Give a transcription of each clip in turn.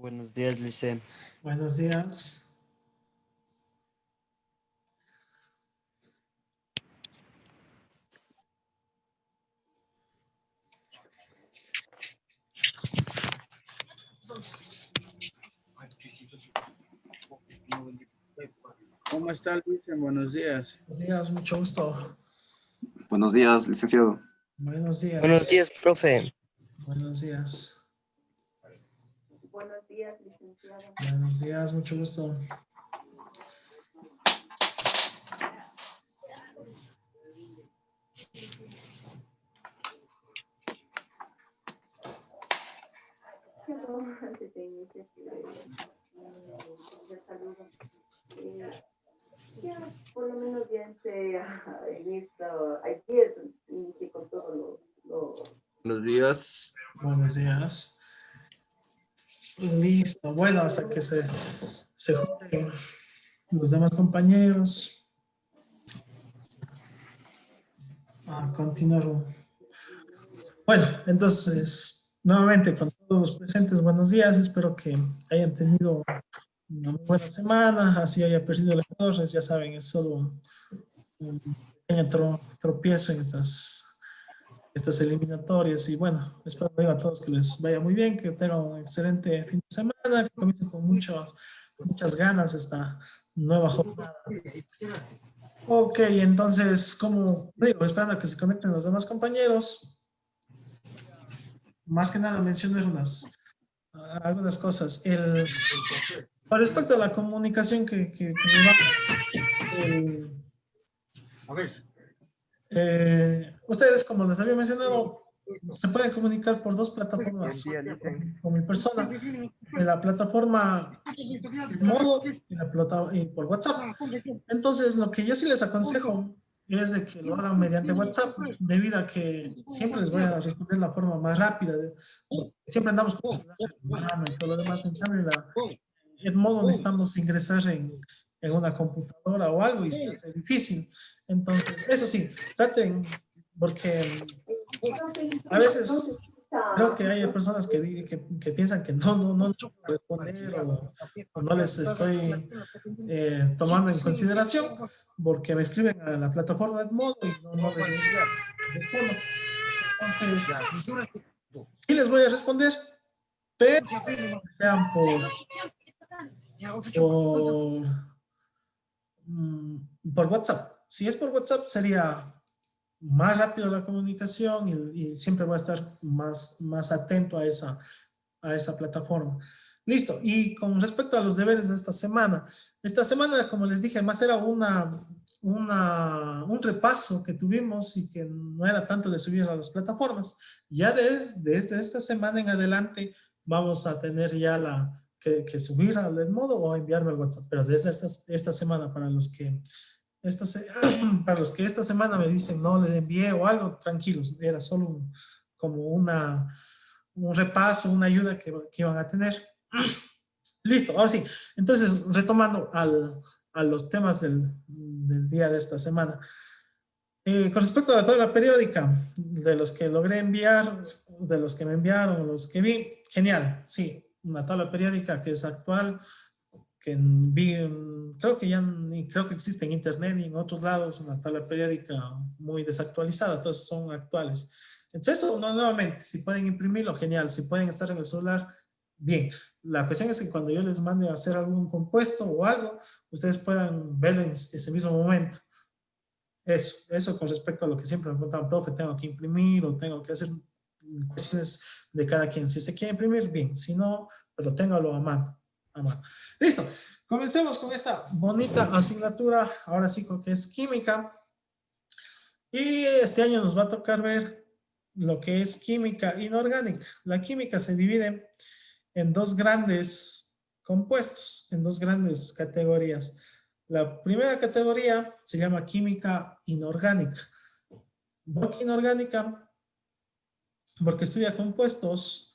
Buenos días, Lice. Buenos días. ¿Cómo está, Luis? Buenos días. Buenos días, mucho gusto. Buenos días, licenciado. Buenos días. Buenos días, profe. Buenos días. Buenos días, licenciado. Buenos días, mucho gusto. Antes de iniciar el saludo, ya por lo menos ya he visto, ayer inicié con todos los... Buenos días. Buenos días. Listo. Bueno, hasta que se junten los demás compañeros. A continuar. Bueno, entonces, nuevamente con todos los presentes, buenos días. Espero que hayan tenido una muy buena semana, así haya perdido las torres. Ya saben, es solo un pequeño tropiezo en estas eliminatorias. Y bueno, espero a todos que les vaya muy bien, que tengan un excelente fin de semana, que comiencen con muchas ganas esta nueva jornada. Ok, entonces, como digo, esperando a que se conecten los demás compañeros, más que nada mencionar algunas cosas. Con respecto a la comunicación que ustedes, como les había mencionado, se pueden comunicar por dos plataformas con mi persona. En la plataforma Modo y por WhatsApp. Entonces, lo que yo sí les aconsejo es de que lo hagan mediante WhatsApp, debido a que siempre les voy a responder de la forma más rápida. Siempre andamos con celular en mano y todo lo demás. En cambio, en modo necesitamos ingresar en una computadora o algo y se hace difícil. Entonces, eso sí, traten, porque a veces creo que hay personas que piensan que no puedo responder o no les estoy tomando en consideración porque me escriben a la plataforma de modo y no les respondo. Entonces, sí les voy a responder, pero que sean por WhatsApp. Si es por WhatsApp sería más rápido la comunicación y siempre voy a estar más atento a esa plataforma. Listo. Y con respecto a los deberes de esta semana, como les dije, más era un repaso que tuvimos y que no era tanto de subir a las plataformas. Ya desde esta semana en adelante vamos a tener ya que subir al modo o enviarme al WhatsApp, pero desde esta semana para los que esta semana me dicen no le envié o algo, tranquilos, era solo como un repaso, una ayuda que iban a tener. Listo, ahora sí. Entonces, retomando a los temas del día de esta semana. Con respecto a la tabla periódica, de los que logré enviar, de los que me enviaron, los que vi, genial, sí, una tabla periódica que es actual, que vi, creo que existe en internet y en otros lados, una tabla periódica muy desactualizada, entonces son actuales. Entonces eso, nuevamente, si pueden imprimirlo, genial, si pueden estar en el celular, bien. La cuestión es que cuando yo les mande a hacer algún compuesto o algo, ustedes puedan verlo en ese mismo momento. Eso con respecto a lo que siempre me preguntaban, profe, tengo que imprimir o tengo que hacer cuestiones de cada quien. Si se quiere imprimir, bien, si no, pero téngalo a mano. Listo, comencemos con esta bonita asignatura, ahora sí con que es química. Y este año nos va a tocar ver lo que es química inorgánica. La química se divide en dos grandes compuestos, en dos grandes categorías. La primera categoría se llama química inorgánica. ¿Por qué inorgánica? Porque estudia compuestos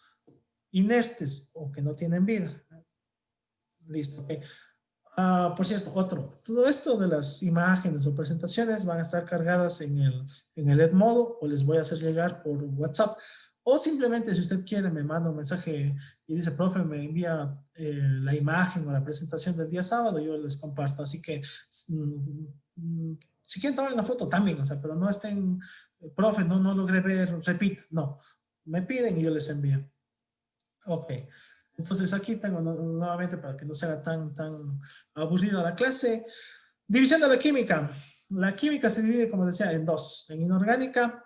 inertes o que no tienen vida. Listo. Okay. Por cierto, todo esto de las imágenes o presentaciones van a estar cargadas en el Edmodo o les voy a hacer llegar por WhatsApp O simplemente, si usted quiere, me manda un mensaje y dice, profe, me envía la imagen o la presentación del día sábado, yo les comparto. Así que, si quieren tomar una foto también, o sea, pero no estén, profe, no logré ver, repito, no. Me piden y yo les envío. Ok. Entonces aquí tengo nuevamente para que no sea tan aburrida la clase. División de la química. La química se divide, como decía, en dos, en inorgánica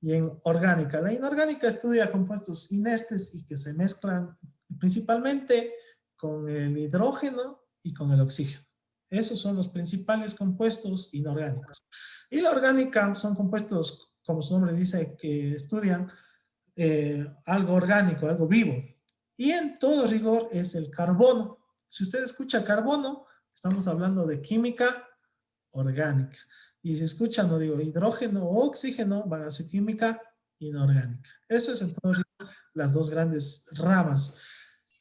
y en orgánica. La inorgánica estudia compuestos inertes y que se mezclan principalmente con el hidrógeno y con el oxígeno. Esos son los principales compuestos inorgánicos. Y la orgánica son compuestos, como su nombre dice, que estudian algo orgánico, algo vivo. Y en todo rigor es el carbono. Si usted escucha carbono, estamos hablando de química orgánica. Y si escuchan, no digo hidrógeno o oxígeno, van a ser química inorgánica. Eso es en todo rigor las dos grandes ramas.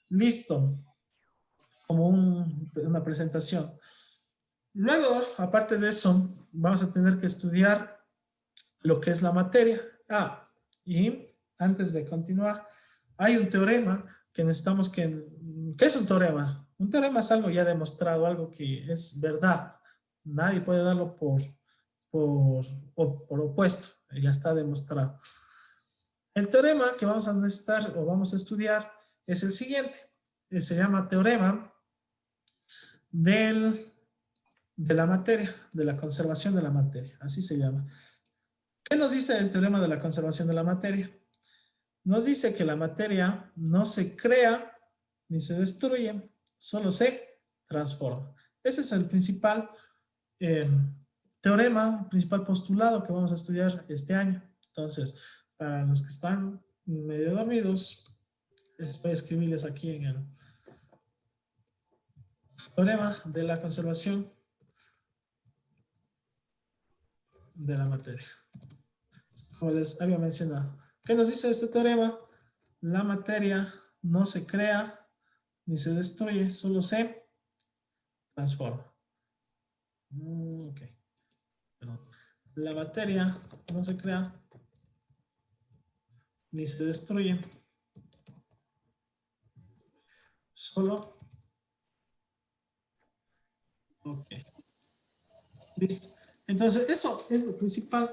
Listo. Como una presentación. Luego, aparte de eso, vamos a tener que estudiar lo que es la materia. Y antes de continuar, hay un teorema que necesitamos que... ¿Qué es un teorema? Un teorema es algo ya demostrado, algo que es verdad. Nadie puede darlo por opuesto. Ya está demostrado. El teorema que vamos a necesitar o vamos a estudiar es el siguiente. Se llama teorema de la materia, de la conservación de la materia. Así se llama. ¿Qué nos dice el teorema de la conservación de la materia? Nos dice que la materia no se crea ni se destruye, solo se transforma. Ese es el principal teorema, principal postulado que vamos a estudiar este año. Entonces, para los que están medio dormidos, les voy a escribirles aquí en el teorema de la conservación de la materia. Como les había mencionado. ¿Qué nos dice este teorema? La materia no se crea ni se destruye, solo se transforma. Ok. Perdón. La materia no se crea ni se destruye, solo. Ok. Listo. Entonces, eso es lo principal.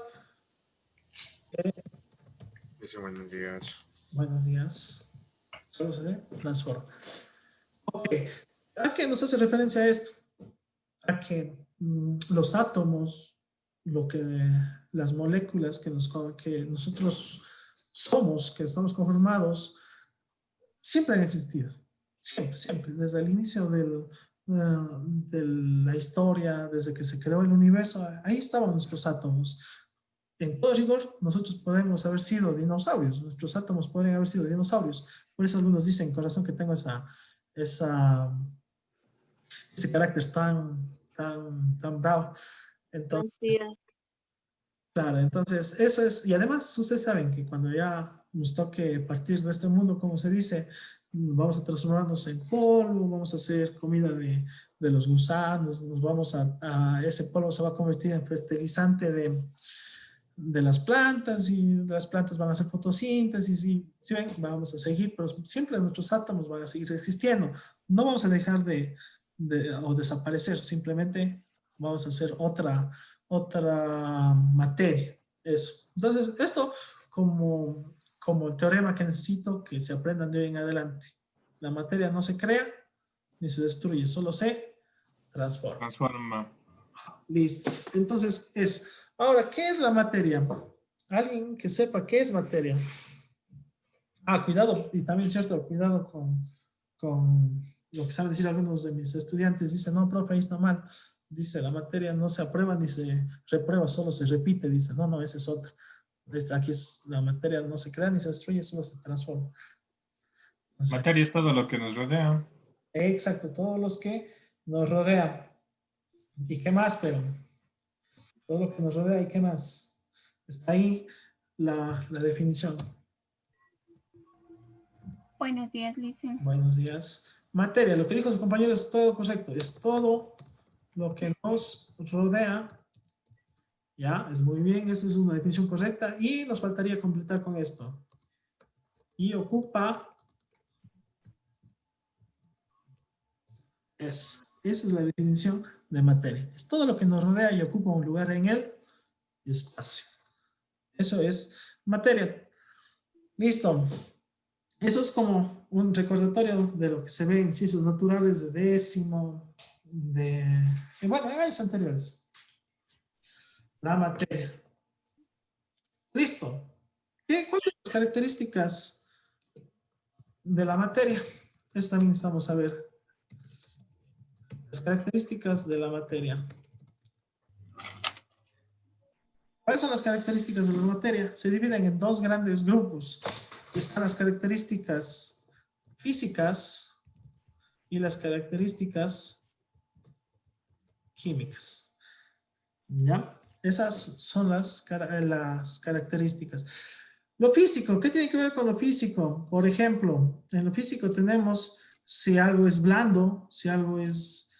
Dice buenos días. Buenos días. Solo se transforma. Ok. ¿A qué nos hace referencia a esto? A que los átomos, las moléculas que nosotros somos, que estamos conformados, siempre han existido. Siempre. Desde el inicio de la historia, desde que se creó el universo, ahí estaban nuestros átomos. En todo rigor, nosotros podemos haber sido dinosaurios. Nuestros átomos podrían haber sido dinosaurios. Por eso algunos dicen, con razón, que tengo ese carácter tan bravo. Entonces, claro, entonces eso es, y además ustedes saben que cuando ya nos toque partir de este mundo, como se dice, vamos a transformarnos en polvo, vamos a hacer comida de los gusanos, ese polvo se va a convertir en fertilizante de las plantas y las plantas van a hacer fotosíntesis y si ven, vamos a seguir, pero siempre nuestros átomos van a seguir existiendo. No vamos a dejar o desaparecer, simplemente vamos a hacer otra materia. Eso. Entonces, esto como el teorema que necesito que se aprendan de hoy en adelante. La materia no se crea ni se destruye, solo se transforma. Listo. Entonces, ahora, ¿qué es la materia? Alguien que sepa qué es materia. Cuidado, y también cierto, cuidado con lo que saben decir algunos de mis estudiantes. Dicen, no, profe, ahí está mal. Dice, la materia no se aprueba ni se reprueba, solo se repite. Dice, no, esa es otra. Aquí la materia no se crea ni se destruye, solo se transforma. Materia es todo lo que nos rodea. Exacto, todos los que nos rodean. ¿Y qué más, pero? Todo lo que nos rodea, ¿y qué más? Está ahí la definición. Buenos días, Licen. Buenos días. Materia, lo que dijo su compañero es todo correcto. Es todo lo que nos rodea. Ya, es muy bien. Esa es una definición correcta. Y nos faltaría completar con esto. y ocupa, esa es la definición de materia. Es todo lo que nos rodea y ocupa un lugar en el espacio. Eso es materia. Listo. Eso es como un recordatorio de lo que se ve en ciencias naturales de décimo, bueno, años anteriores. La materia. Listo. ¿Cuáles son las características de la materia? Eso también necesitamos saber. Las características de la materia. ¿Cuáles son las características de la materia? Se dividen en dos grandes grupos. Están las características físicas y las características químicas. ¿Ya? Esas son las características. Lo físico, ¿qué tiene que ver con lo físico? Por ejemplo, en lo físico tenemos si algo es blando, si algo es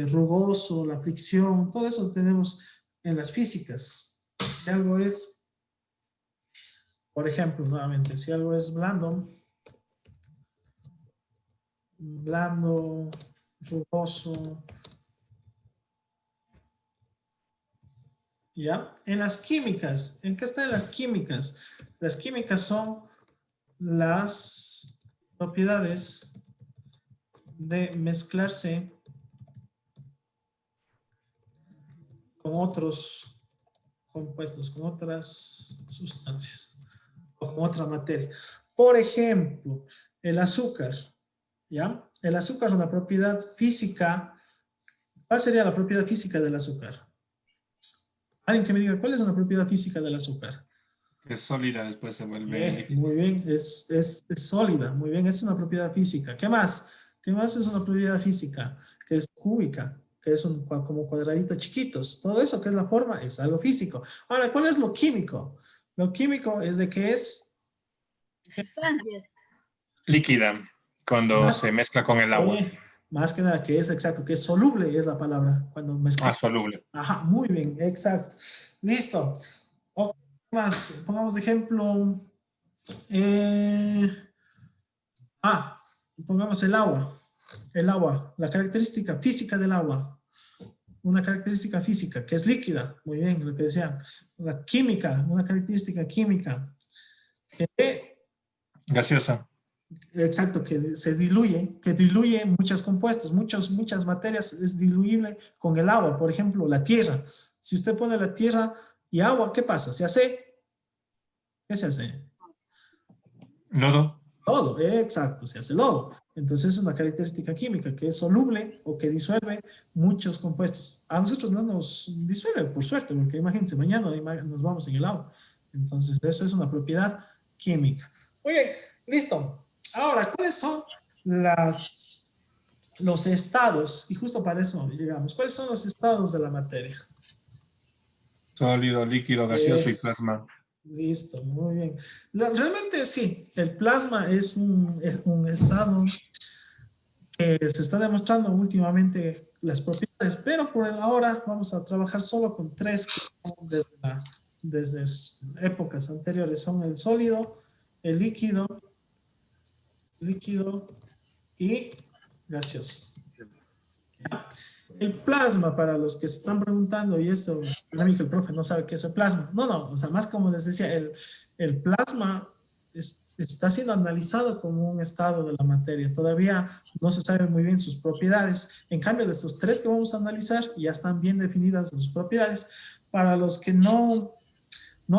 rugoso, la fricción, todo eso tenemos en las físicas. Si algo es, por ejemplo, nuevamente, si algo es blando, rugoso, ¿ya? En las químicas, ¿en qué están las químicas? Las químicas son las propiedades de mezclarse con otros compuestos, con otras sustancias o con otra materia. Por ejemplo, el azúcar, ¿ya? El azúcar es una propiedad física. ¿Cuál sería la propiedad física del azúcar? Alguien que me diga, ¿cuál es una propiedad física del azúcar? Es sólida, después se vuelve líquida. Muy bien, es sólida, muy bien, es una propiedad física. ¿Qué más? ¿Qué más es una propiedad física? Que es cúbica, que es como cuadraditos chiquitos. Todo eso que es la forma es algo físico. Ahora, ¿cuál es lo químico? Lo químico es de que es Líquida, cuando se mezcla con el agua. Más que nada que es exacto, que es soluble es la palabra. Cuando mezcla. Soluble. Ajá, muy bien, exacto. Listo. Ok, más, pongamos de ejemplo. Pongamos el agua. El agua, la característica física del agua. Una característica física que es líquida. Muy bien, lo que decían. La química, una característica química. Gaseosa. Exacto, que se diluye, que diluye muchos compuestos, muchas materias es diluible con el agua. Por ejemplo, la tierra. Si usted pone la tierra y agua, ¿qué pasa? ¿Se hace? ¿Qué se hace? Lodo. Lodo, exacto, se hace lodo. Entonces es una característica química que es soluble o que disuelve muchos compuestos. A nosotros no nos disuelve, por suerte, porque imagínense, mañana nos vamos en el agua. Entonces eso es una propiedad química. Muy bien, listo. Ahora, ¿cuáles son los estados? Y justo para eso llegamos. ¿Cuáles son los estados de la materia? Sólido, líquido, gaseoso y plasma. Listo, muy bien. Realmente sí, el plasma es un estado que se está demostrando últimamente las propiedades, pero por ahora vamos a trabajar solo con tres que son desde épocas anteriores. Son el sólido, el líquido y gaseoso. El plasma, para los que se están preguntando, y esto, para mí que el profe no sabe qué es el plasma. No, o sea, más como les decía, el plasma está siendo analizado como un estado de la materia. Todavía no se sabe muy bien sus propiedades. En cambio, de estos tres que vamos a analizar, ya están bien definidas sus propiedades. Para los que no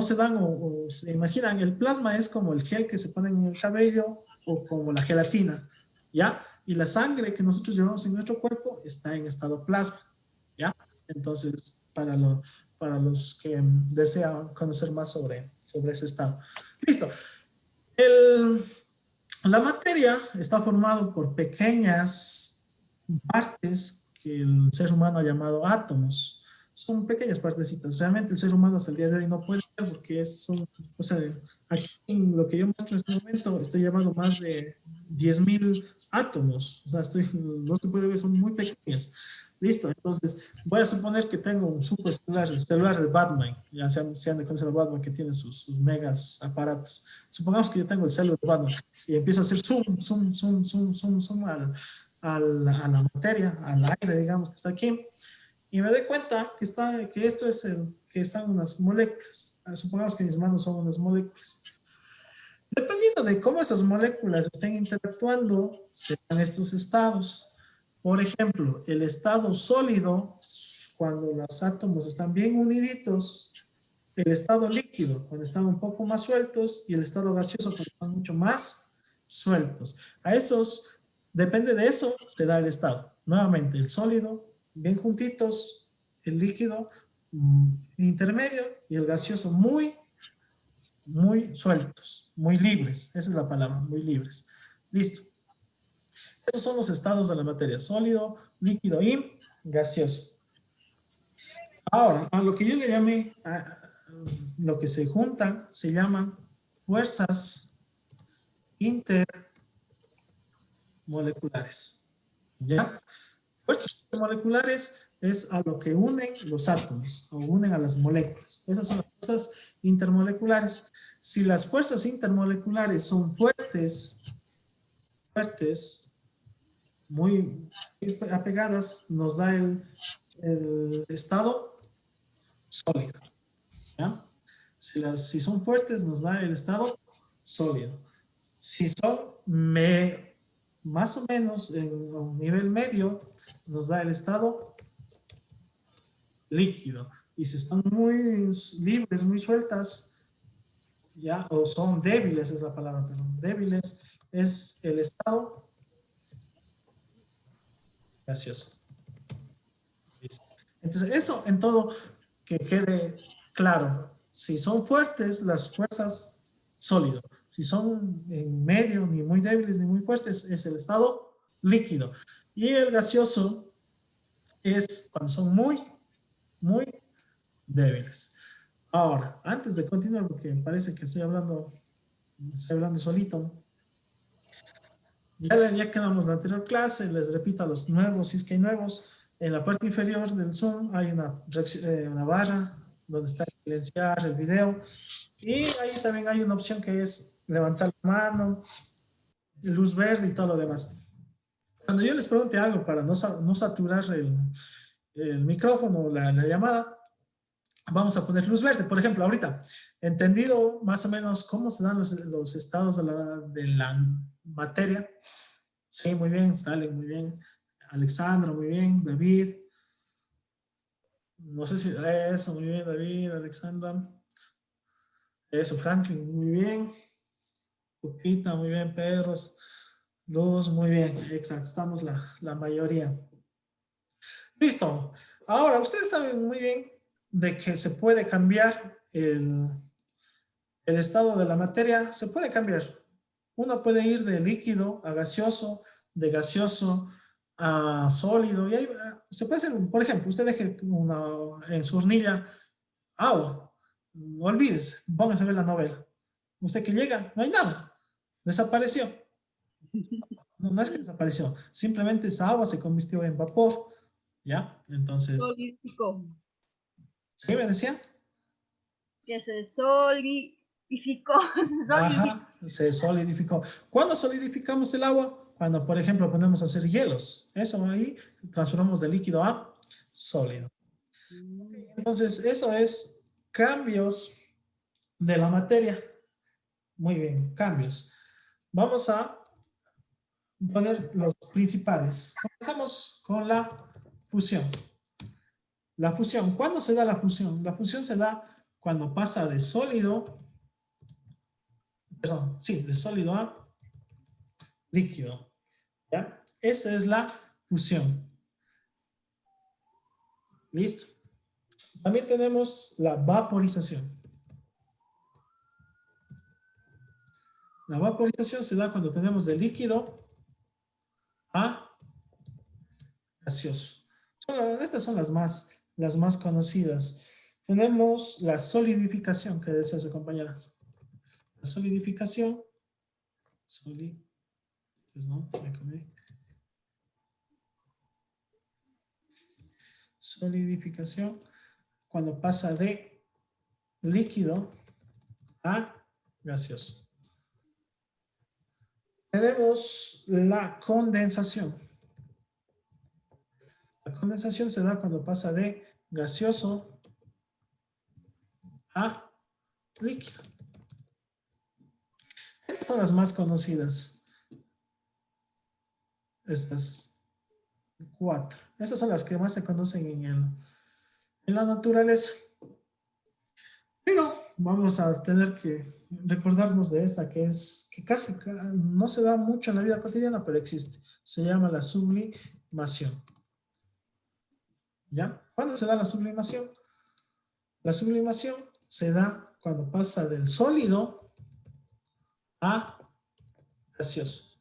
se dan o se imaginan, el plasma es como el gel que se pone en el cabello o como la gelatina, ¿ya? Y la sangre que nosotros llevamos en nuestro cuerpo está en estado plasma, ¿ya? Entonces, para los que desean conocer más sobre ese estado. Listo. La materia está formada por pequeñas partes que el ser humano ha llamado átomos. Son pequeñas partecitas. Realmente el ser humano hasta el día de hoy no puede ver porque o sea, aquí en lo que yo muestro en este momento estoy llamando más de 10.000 átomos. O sea, no se puede ver, son muy pequeños. Listo, entonces voy a suponer que tengo un super celular, el celular de Batman, ya se han de conocer a Batman que tiene sus megas aparatos. Supongamos que yo tengo el celular de Batman y empiezo a hacer zoom a la materia, al aire, digamos, que está aquí, y me doy cuenta que esto es que están unas moléculas. Supongamos que mis manos son unas moléculas. Dependiendo de cómo esas moléculas estén interactuando, se dan estos estados. Por ejemplo, el estado sólido, cuando los átomos están bien uniditos, el estado líquido, cuando están un poco más sueltos, y el estado gaseoso, cuando están mucho más sueltos. Depende de eso, se da el estado. Nuevamente, el sólido, bien juntitos, el líquido, intermedio, y el gaseoso muy sueltos, muy libres. Esa es la palabra, muy libres. Listo. Esos son los estados de la materia: sólido, líquido y gaseoso. Ahora, a lo que yo le llamé, lo que se juntan, se llaman fuerzas intermoleculares. ¿Ya? Fuerzas intermoleculares es a lo que unen los átomos o unen a las moléculas. Esas son las fuerzas intermoleculares. Si las fuerzas intermoleculares son fuertes, muy apegadas, nos da el estado sólido. ¿Ya? Si son fuertes, nos da el estado sólido. Si son más o menos en un nivel medio, nos da el estado líquido. Y si están muy libres, muy sueltas, ¿ya? O son débiles, es la palabra, perdón, débiles, es el estado gaseoso. Listo. Entonces, eso en todo, que quede claro. Si son fuertes, las fuerzas, sólido. Si son en medio, ni muy débiles, ni muy fuertes, es el estado líquido. Y el gaseoso es cuando son muy débiles. Ahora, antes de continuar, porque me parece que estoy hablando solito, ya quedamos en la anterior clase, les repito a los nuevos, si es que hay nuevos, en la parte inferior del Zoom hay una barra donde está silenciar el video, y ahí también hay una opción que es levantar la mano, luz verde y todo lo demás. Cuando yo les pregunte algo para no saturar el micrófono o la llamada, vamos a poner luz verde. Por ejemplo, ahorita, entendido más o menos cómo se dan los estados de la materia. Sí, muy bien, Stalin, muy bien. Alexandra, muy bien. David. No sé si... Eso, muy bien, David, Alexandra. Eso, Franklin, muy bien. Lupita, muy bien. Pedro, Luz, muy bien. Exacto, estamos la mayoría. Listo. Ahora, ustedes saben muy bien de que se puede cambiar el estado de la materia. Se puede cambiar. Uno puede ir de líquido a gaseoso, de gaseoso a sólido. Y ahí se puede hacer, por ejemplo, usted deje en su hornilla agua. No olvides, póngase a ver la novela. Usted que llega, no hay nada. Desapareció. No es que desapareció. Simplemente esa agua se convirtió en vapor. ¿Ya? Entonces... Solidificó. ¿Sí me decía? Que se solidificó. Ajá, se solidificó. ¿Cuándo solidificamos el agua? Cuando, por ejemplo, ponemos a hacer hielos. Eso ahí transformamos de líquido a sólido. Entonces, eso es cambios de la materia. Muy bien, cambios. Vamos a poner los principales. Comenzamos con la fusión. La fusión, ¿cuándo se da la fusión? La fusión se da cuando pasa de sólido, perdón, sí, de sólido a líquido. ¿Ya? Esa es la fusión. Listo. También tenemos la vaporización. La vaporización se da cuando tenemos de líquido a gaseoso. Estas son las más conocidas. Tenemos la solidificación, que decía su compañera. La solidificación. Perdón, me comí. solidificación, cuando pasa de líquido a gaseoso. Tenemos la condensación. La condensación se da cuando pasa de gaseoso a líquido. Estas son las más conocidas. Estas 4. Estas son las que más se conocen en la naturaleza. Pero vamos a tener que recordarnos de esta que casi no se da mucho en la vida cotidiana, pero existe. Se llama la sublimación. ¿Ya? ¿Cuándo se da la sublimación? La sublimación se da cuando pasa del sólido a gaseoso,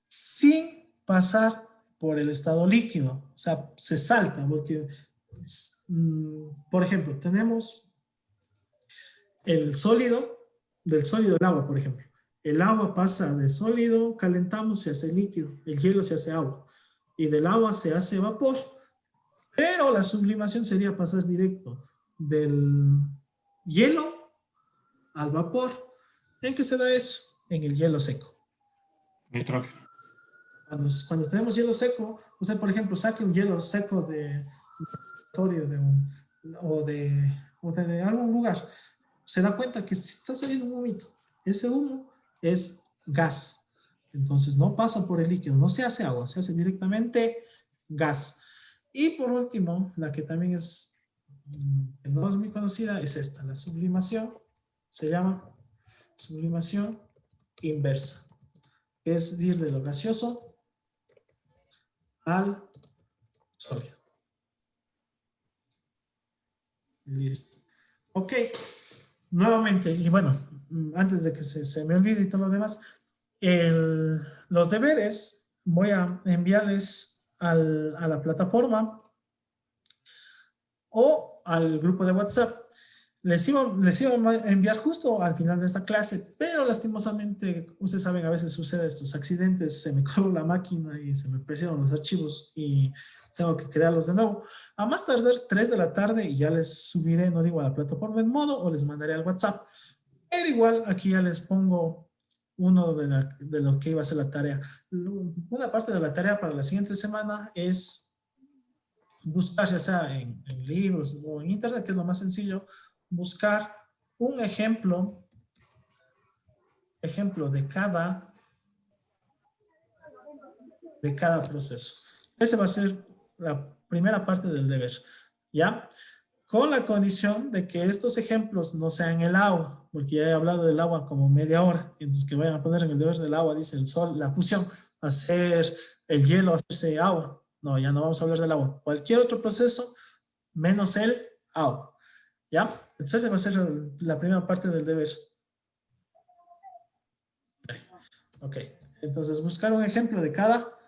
sin pasar por el estado líquido. O sea, se salta, porque, por ejemplo, tenemos el sólido, del sólido el agua, por ejemplo. El agua pasa de sólido, calentamos, se hace líquido. El hielo se hace agua. Y del agua se hace vapor. Pero la sublimación sería pasar directo del hielo al vapor. ¿En qué se da eso? En el hielo seco. Nitrógeno. Cuando tenemos hielo seco, usted, por ejemplo, saque un hielo seco o de algún lugar, se da cuenta que está saliendo un humito. Ese humo es gas. Entonces no pasa por el líquido, no se hace agua, se hace directamente gas. Y por último, la que también no es muy conocida, es esta, la sublimación. Se llama sublimación inversa. Es ir de lo gaseoso al sólido. Listo. Ok. Nuevamente, y bueno, antes de que se me olvide y todo lo demás, los deberes voy a enviarles a la plataforma o al grupo de WhatsApp. Les iba a enviar justo al final de esta clase, pero lastimosamente, ustedes saben, a veces suceden estos accidentes, se me coló la máquina y se me perdieron los archivos y tengo que crearlos de nuevo. A más tardar 3 de la tarde y ya les subiré, no digo a la plataforma en modo, o les mandaré al WhatsApp. Pero igual aquí ya les pongo uno de lo que iba a ser la tarea. Una parte de la tarea para la siguiente semana es buscar, ya sea en libros o en internet, que es lo más sencillo, buscar un ejemplo de cada proceso. Ese va a ser la primera parte del deber, ¿ya? Con la condición de que estos ejemplos no sean el agua, porque ya he hablado del agua como media hora, entonces que vayan a poner en el deber del agua, dice el sol, la fusión, hacer el hielo, hacerse agua. No, ya no vamos a hablar del agua. Cualquier otro proceso menos el agua, ¿ya? Entonces esa va a ser la primera parte del deber. Ok, entonces buscar un ejemplo de cada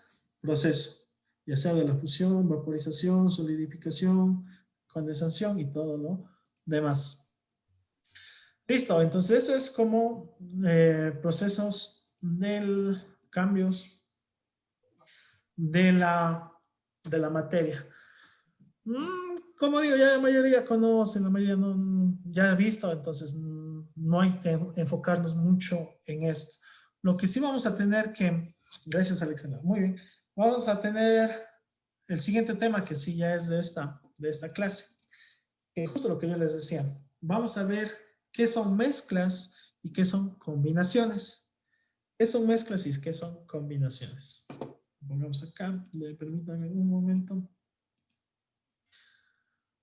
proceso, ya sea de la fusión, vaporización, solidificación, condensación y todo lo demás. Listo, entonces eso es como procesos del cambios de la materia. Como digo, ya la mayoría conocen, la mayoría no, ya ha visto, entonces no hay que enfocarnos mucho en esto. Lo que sí vamos a tener que, gracias Alexandra, muy bien, vamos a tener el siguiente tema que sí ya es de esta clase, que justo lo que yo les decía, vamos a ver qué son mezclas y qué son combinaciones. ¿Qué son mezclas y qué son combinaciones? Pongamos acá, permítanme un momento.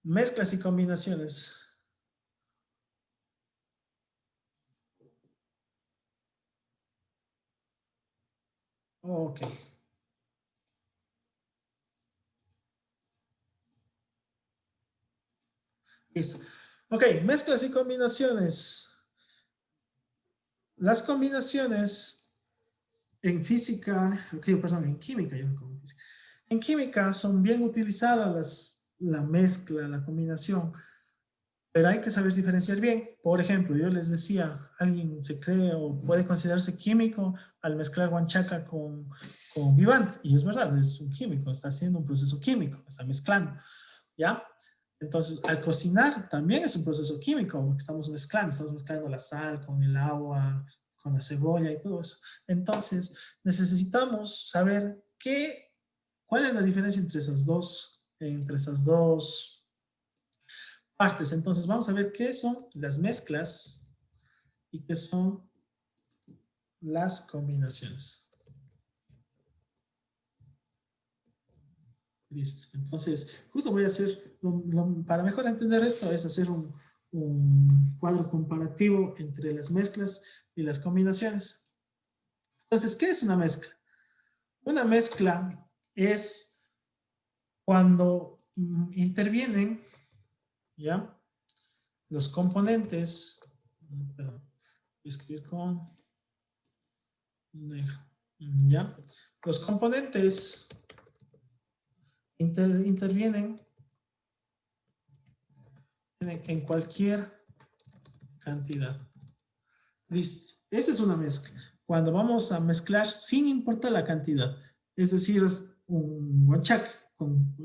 Mezclas y combinaciones. Ok. Listo. Ok, mezclas y combinaciones. Las combinaciones en física, perdón, en química, yo no como física. En química son bien utilizadas la mezcla, la combinación. Pero hay que saber diferenciar bien. Por ejemplo, yo les decía, alguien se cree o puede considerarse químico al mezclar guanchaca con Vivant. Y es verdad, es un químico, está haciendo un proceso químico, está mezclando. ¿Ya? Entonces, al cocinar también es un proceso químico, porque estamos mezclando la sal con el agua, con la cebolla y todo eso. Entonces, necesitamos saber cuál es la diferencia entre esas dos partes. Entonces, vamos a ver qué son las mezclas y qué son las combinaciones. Listo. Entonces, justo voy a hacer, para mejor entender esto, es hacer un cuadro comparativo entre las mezclas y las combinaciones. Entonces, ¿qué es una mezcla? Una mezcla es cuando intervienen, ¿ya? Los componentes, perdón, voy a escribir con negro, ¿ya? Los componentes intervienen en cualquier cantidad. Listo. Esa es una mezcla. Cuando vamos a mezclar sin importar la cantidad. Es decir, es un guanchaca.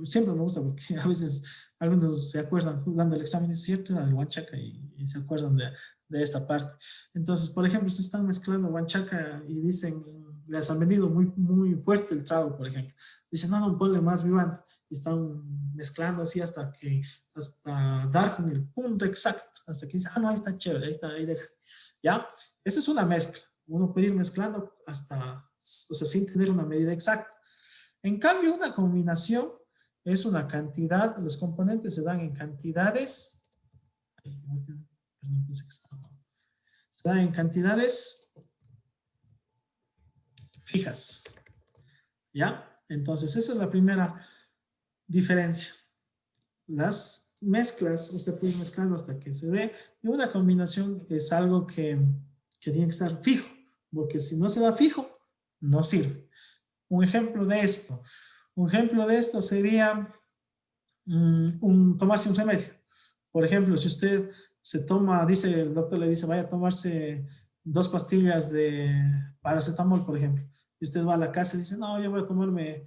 Siempre me gusta porque a veces algunos se acuerdan dando el examen, es cierto, era del guanchaca y se acuerdan de esta parte. Entonces, por ejemplo, se están mezclando guanchaca y dicen, les han vendido muy, muy fuerte el trago, por ejemplo. Dicen, no, ponle más Vivant. Y están mezclando así hasta dar con el punto exacto. Hasta que dicen, no, ahí está chévere, ahí deja. ¿Ya? Esa es una mezcla. Uno puede ir mezclando sin tener una medida exacta. En cambio, una combinación es una cantidad, los componentes se dan en cantidades, se dan en cantidades fijas. ¿Ya? Entonces, esa es la primera diferencia. Las mezclas, usted puede ir mezclando hasta que se dé, y una combinación es algo que tiene que estar fijo, porque si no se da fijo, no sirve. Un ejemplo de esto sería tomarse un remedio. Por ejemplo, si usted se toma, el doctor le dice, vaya a tomarse 2 pastillas de paracetamol, por ejemplo, y usted va a la casa y dice, no, yo voy a tomarme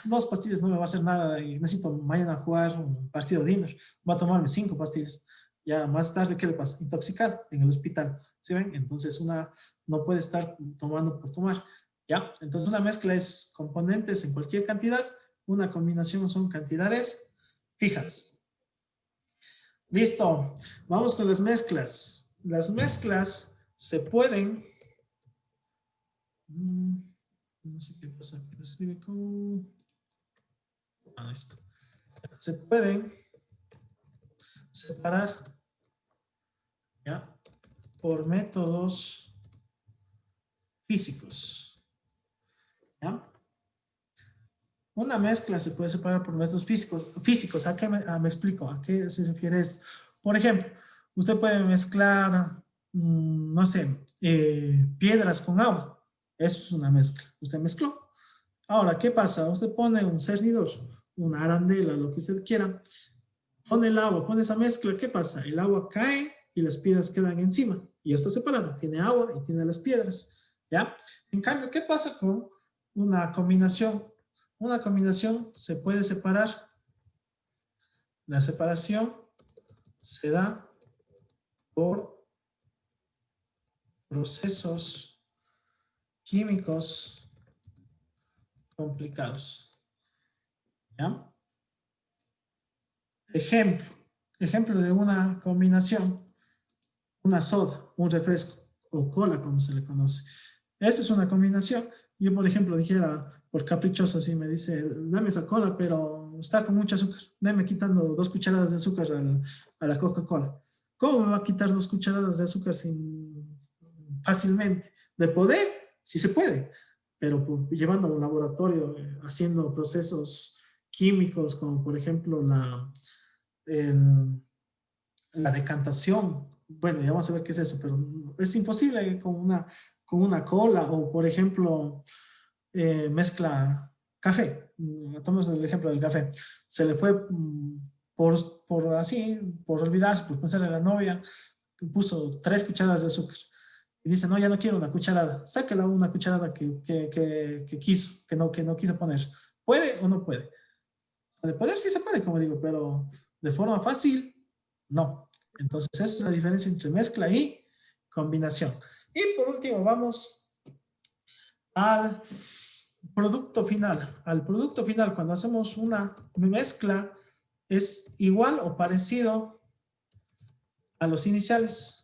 2 pastillas, no me va a hacer nada y necesito mañana jugar un partido de dinner, voy a tomarme 5 pastillas. Ya más tarde, ¿qué le pasa? Intoxicado en el hospital, ¿sí ven? Entonces no puede estar tomando por tomar. ¿Ya? Entonces una mezcla es componentes en cualquier cantidad, una combinación son cantidades fijas. Listo, vamos con las mezclas. Las mezclas se pueden, no sé qué pasa, pero escribe con, ahí está. Se pueden separar, ¿ya? Por métodos físicos. ¿Ya? Una mezcla se puede separar por métodos físicos. ¿A qué me explico? ¿A qué se refiere esto? Por ejemplo, usted puede mezclar, no sé, piedras con agua. Eso es una mezcla. Usted mezcló. Ahora, ¿qué pasa? Usted pone un cernidor, una arandela, lo que usted quiera, pone el agua, pone esa mezcla. ¿Qué pasa? El agua cae y las piedras quedan encima. Y ya está separado. Tiene agua y tiene las piedras. ¿Ya? En cambio, ¿qué pasa con una combinación? Una combinación se puede separar. La separación se da por procesos químicos complicados. ¿Ya? Ejemplo de una combinación, una soda, un refresco o cola como se le conoce. Esa es una combinación. Yo, por ejemplo, dijera, por caprichoso, así me dice, dame esa cola, pero está con mucho azúcar. Dame quitando 2 cucharadas de azúcar a la Coca-Cola. ¿Cómo me va a quitar 2 cucharadas de azúcar fácilmente? ¿De poder? Sí se puede, pero llevando a un laboratorio, haciendo procesos químicos, como por ejemplo la decantación. Bueno, ya vamos a ver qué es eso, pero es imposible con una cola o, por ejemplo, mezcla café. Tomemos el ejemplo del café. Se le fue por así, por olvidarse, por pensar en la novia, puso 3 cucharadas de azúcar. Y dice, no, ya no quiero una cucharada. Sáquela una cucharada que quiso, que no quiso poner. ¿Puede o no puede? De poder sí se puede, como digo, pero de forma fácil, no. Entonces, esa es la diferencia entre mezcla y combinación. Y por último, vamos al producto final. Al producto final, cuando hacemos una mezcla, es igual o parecido a los iniciales.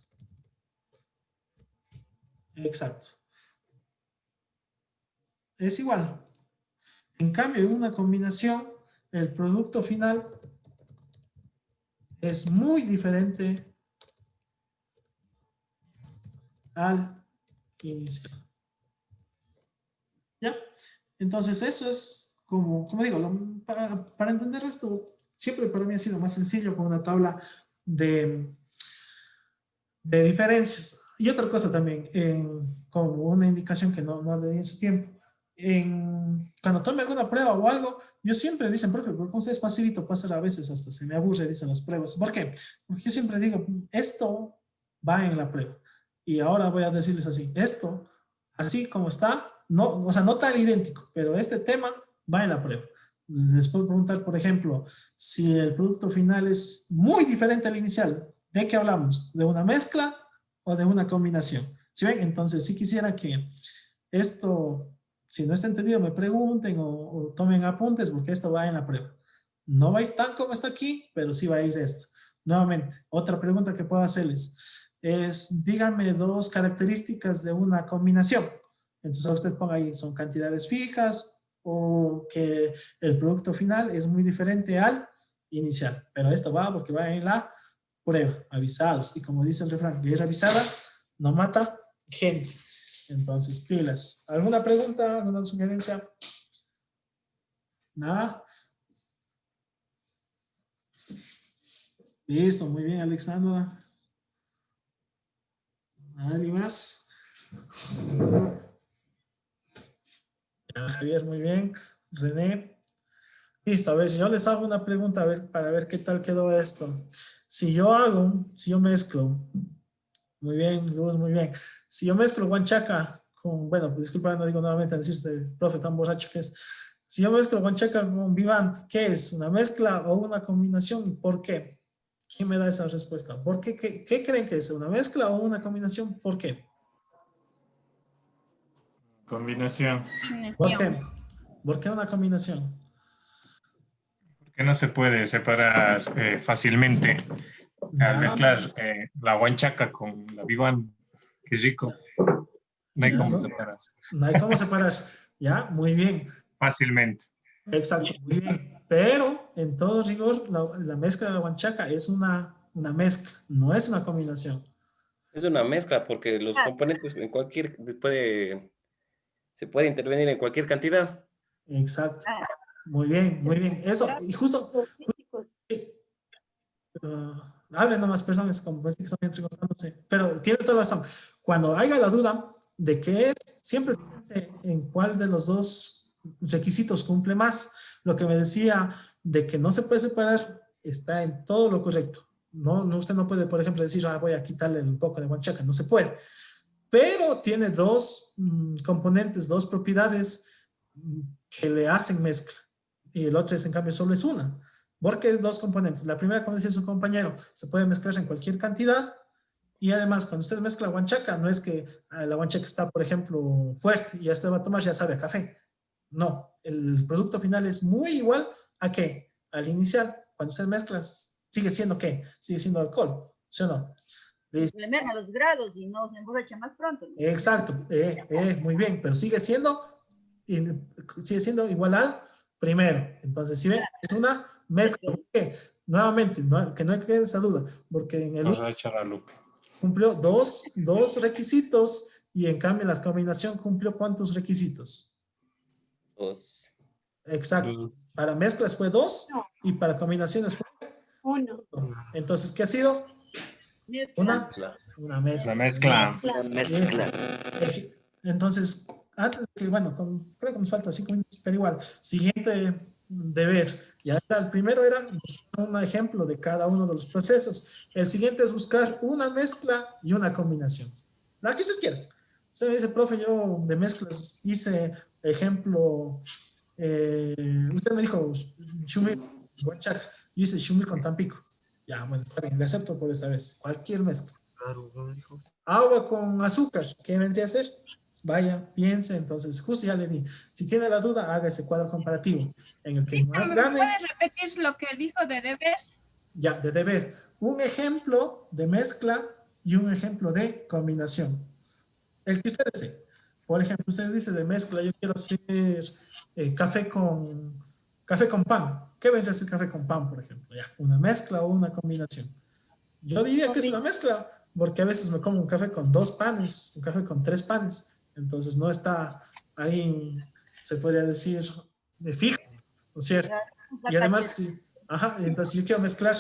Exacto. Es igual. En cambio, en una combinación, el producto final es muy diferente al inicial. ¿Ya? Entonces, eso es como digo, para entender esto, siempre para mí ha sido más sencillo con una tabla de diferencias. Y otra cosa también, como una indicación que no le di en su tiempo. Cuando tome alguna prueba o algo, yo siempre dicen, profe, porque usted es facilito pasar a veces, hasta se me aburre, dicen las pruebas. ¿Por qué? Porque yo siempre digo, esto va en la prueba. Y ahora voy a decirles así, esto, así como está, no, o sea, no tan idéntico, pero este tema va en la prueba. Les puedo preguntar, por ejemplo, si el producto final es muy diferente al inicial, ¿de qué hablamos? ¿De una mezcla o de una combinación? ¿Sí ven? Entonces, sí quisiera que esto, si no está entendido, me pregunten o tomen apuntes, porque esto va en la prueba. No va a ir tan como está aquí, pero sí va a ir esto. Nuevamente, otra pregunta que puedo hacerles es, díganme 2 características de una combinación. Entonces, usted ponga ahí, son cantidades fijas o que el producto final es muy diferente al inicial. Pero esto va porque va en la prueba, avisados. Y como dice el refrán, guerra avisada no mata gente. Entonces, pilas. ¿Alguna pregunta? ¿Alguna sugerencia? ¿Nada? Listo, muy bien, Alexandra. ¿Alguien más? Ya, Javier, muy bien. René. Listo, a ver, yo les hago una pregunta a ver, para ver qué tal quedó esto. Si yo mezclo, muy bien, Luz, muy bien. Si yo mezclo guanchaca con, bueno, pues disculpa, no digo nuevamente a decirse, profe, tan borracho que es. Si yo mezclo guanchaca con Vivant, ¿qué es? ¿Una mezcla o una combinación? ¿Por qué? ¿Quién me da esa respuesta? ¿Por qué? ¿Qué creen que es? ¿Una mezcla o una combinación? ¿Por qué? Combinación. ¿Por qué? ¿Por qué una combinación? Que no se puede separar fácilmente. Al Ya. mezclar la huanchaca con la vivan, qué rico. No hay cómo separar No hay cómo separar. Ya, muy bien. fácilmente. Exacto, muy bien. Pero en todo rigor, la mezcla de la guanchaca es una mezcla, no es una combinación. Es una mezcla porque los componentes en se puede intervenir en cualquier cantidad. Exacto. Muy bien, muy bien. Eso, y justo hablen nomás personas como que están entrevistándose, pero tiene toda la razón. Cuando haya la duda de qué es, siempre fíjense en cuál de los 2 requisitos cumple más. Lo que me decía de que no se puede separar está en todo lo correcto. No, usted no puede, por ejemplo, decir, voy a quitarle un poco de guanchaca, no se puede. Pero tiene 2 componentes, 2 propiedades que le hacen mezcla. Y el otro, en cambio, solo es una. Porque 2 componentes. La primera, como decía su compañero, se puede mezclar en cualquier cantidad. Y además, cuando usted mezcla guanchaca, no es que la guanchaca está, por ejemplo, fuerte y ya usted va a tomar, ya sabe a café. No, el producto final es muy igual a ¿qué? Al inicial. Cuando usted mezcla, sigue siendo ¿qué? Sigue siendo alcohol, ¿sí o no? Le merma los grados y no se emborracha más pronto. Exacto, muy bien, pero sigue siendo igual al primero. Entonces, si ven, es una mezcla. ¿Por qué? Nuevamente, que no quede esa duda, porque en el cumplió dos requisitos y en cambio la combinación cumplió ¿cuántos requisitos? 2. Exacto. Para mezclas fue 2 y para combinaciones fue 1. Entonces, ¿qué ha sido? Una mezcla. La mezcla. La mezcla. Entonces, antes que, bueno, creo que nos falta 5 minutos, pero igual, siguiente deber. Ya el primero era un ejemplo de cada uno de los procesos. El siguiente es buscar una mezcla y una combinación. La que ustedes quieran. Usted me dice, profe, yo de mezclas hice ejemplo, usted me dijo Shumir, Huachaca, yo hice Shumir con Tampico. Ya, bueno, está bien, le acepto por esta vez. Cualquier mezcla. Agua con azúcar, ¿qué vendría a ser? Vaya, piense, entonces justo ya le di. Si tiene la duda, haga ese cuadro comparativo en el que más ¿Me gane. puedes repetir lo que dijo de deber? Ya, de deber. Un ejemplo de mezcla y un ejemplo de combinación. El que usted desee. Por ejemplo, usted dice de mezcla, yo quiero hacer café con pan. ¿Qué vendría a ser café con pan, por ejemplo? Ya, una mezcla o una combinación. Yo diría que es una mezcla, porque a veces me como un café con 2 panes, un café con 3 panes. Entonces no está ahí, se podría decir, de fijo, ¿no es cierto? Y además, sí, ajá, entonces yo quiero mezclar,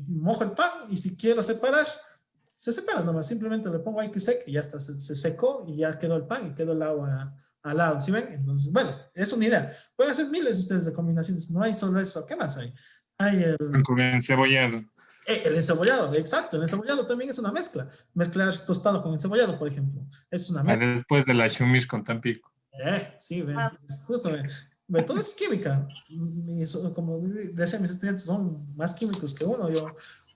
mojo el pan y si quiero separar, se separa nomás, simplemente le pongo ahí que seque y ya está, se secó y ya quedó el pan y quedó el agua al lado, ¿sí ven? Entonces, bueno, es una idea. Pueden hacer miles ustedes de combinaciones, no hay solo eso, ¿qué más hay? Hay Con encebollado. el encebollado, exacto, el encebollado también es una mezcla. Mezclar tostado con encebollado, por ejemplo, es una mezcla. Después de la Shumir con Tampico. Sí, ven, justo, ven, todo es química. Como decían mis estudiantes, son más químicos que uno.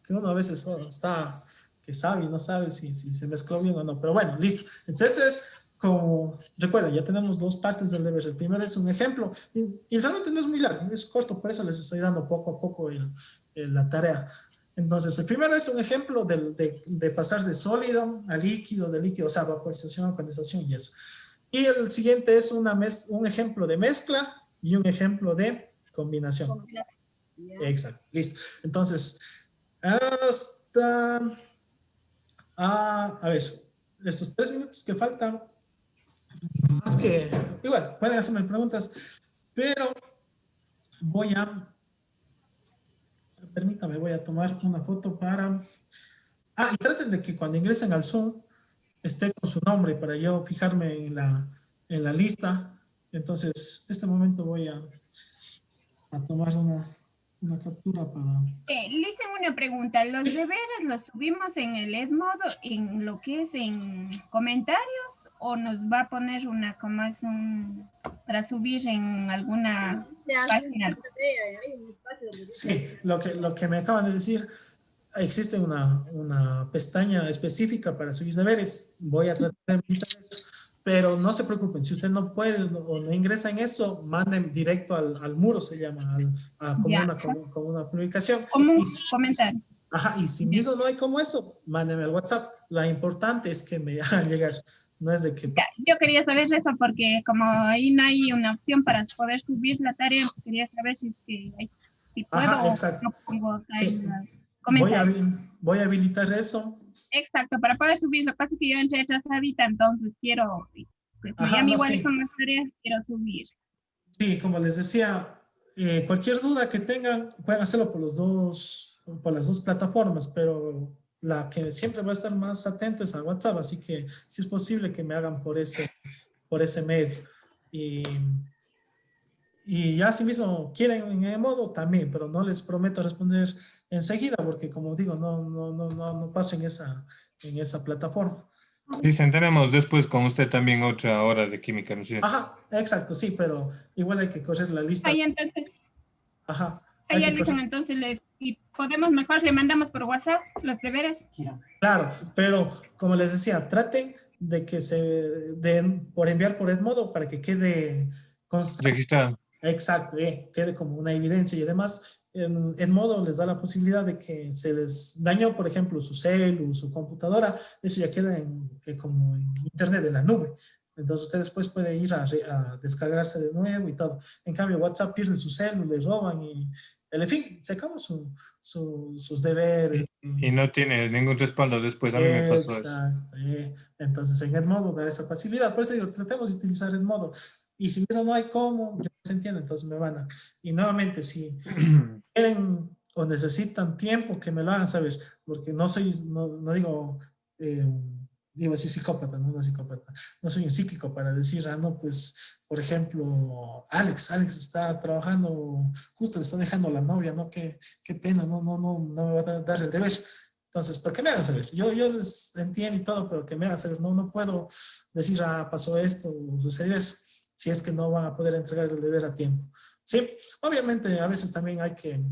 Que uno a veces está, que sabe y no sabe si se mezcló bien o no. Pero bueno, listo. Entonces, como recuerden, ya tenemos 2 partes del deber. El primero es un ejemplo y realmente no es muy largo, es corto, por eso les estoy dando poco a poco la tarea. Entonces, el primero es un ejemplo de pasar de sólido a líquido, de líquido, o sea, vaporización, condensación y eso. Y el siguiente es un ejemplo de mezcla y un ejemplo de combinación. Exacto, listo. Entonces, hasta, a ver, estos 3 minutos que faltan, más que, igual, pueden hacerme preguntas, pero permítame, voy a tomar una foto para, y traten de que cuando ingresen al Zoom, esté con su nombre para yo fijarme en la lista. Entonces, este momento voy a tomar una captura para... Le hice una pregunta. ¿Los deberes los subimos en el Edmodo, en lo que es en comentarios, o nos va a poner para subir en alguna página? Sí, lo que me acaban de decir, existe una pestaña específica para subir deberes. Voy a tratar de evitar eso. Pero no se preocupen, si usted no puede o no ingresa en eso, manden directo al muro, se llama, como una publicación. Como un comentario. Ajá, y si mismo no hay como eso, mándenme al WhatsApp. Lo importante es que me hagan llegar, no es de que... Ya, yo quería saber eso porque como ahí no hay una opción para poder subir la tarea, pues quería saber si puedo. Ajá, o exacto. no pongo Sí. comentarios. Voy a habilitar eso. Exacto, para poder subir. Lo que pasa es que yo entré atrasadita, entonces quiero, Ajá, mi no, igual sí. con las tareas, quiero subir. Sí, como les decía, cualquier duda que tengan, pueden hacerlo por las dos plataformas, pero la que siempre va a estar más atento es a WhatsApp, así que si es posible que me hagan por ese medio. Y ya si mismo quieren en el modo también, pero no les prometo responder enseguida, porque como digo, no paso en esa plataforma. Dicen, tenemos después con usted también otra hora de química, ¿no es cierto? Ajá, exacto, sí, pero igual hay que correr la lista. Ahí entonces, Ajá. ahí ya dicen, entonces y podemos mejor, le mandamos por WhatsApp los deberes. Claro, pero como les decía, traten de que por enviar por Edmodo para que quede constante. Registrado. Exacto, quede como una evidencia y además en Edmodo les da la posibilidad de que se les dañó, por ejemplo, su celu, su computadora, eso ya queda como en internet, en la nube. Entonces usted después puede ir a descargarse de nuevo y todo. En cambio, WhatsApp pierde su celu, le roban y, en fin, sacamos sus deberes. Y no tiene ningún respaldo después, a mí me pasó eso. Exacto. Entonces en Edmodo da esa facilidad. Por eso digo, tratemos de utilizar Edmodo. Y si eso no hay cómo, yo se entiende, entonces me van a... Y nuevamente, si quieren o necesitan tiempo, que me lo hagan saber, porque no digo iba a decir psicópata, no psicópata, no soy un psíquico para decir, no, pues, por ejemplo, Alex está trabajando, justo le está dejando a la novia, ¿no? Qué pena, no me va a dar el deber. Entonces, ¿por qué me hagan saber? Yo les entiendo y todo, pero que me hagan saber, no puedo decir, pasó esto, sucedió eso, si es que no van a poder entregar el deber a tiempo. Sí, obviamente a veces también hay que...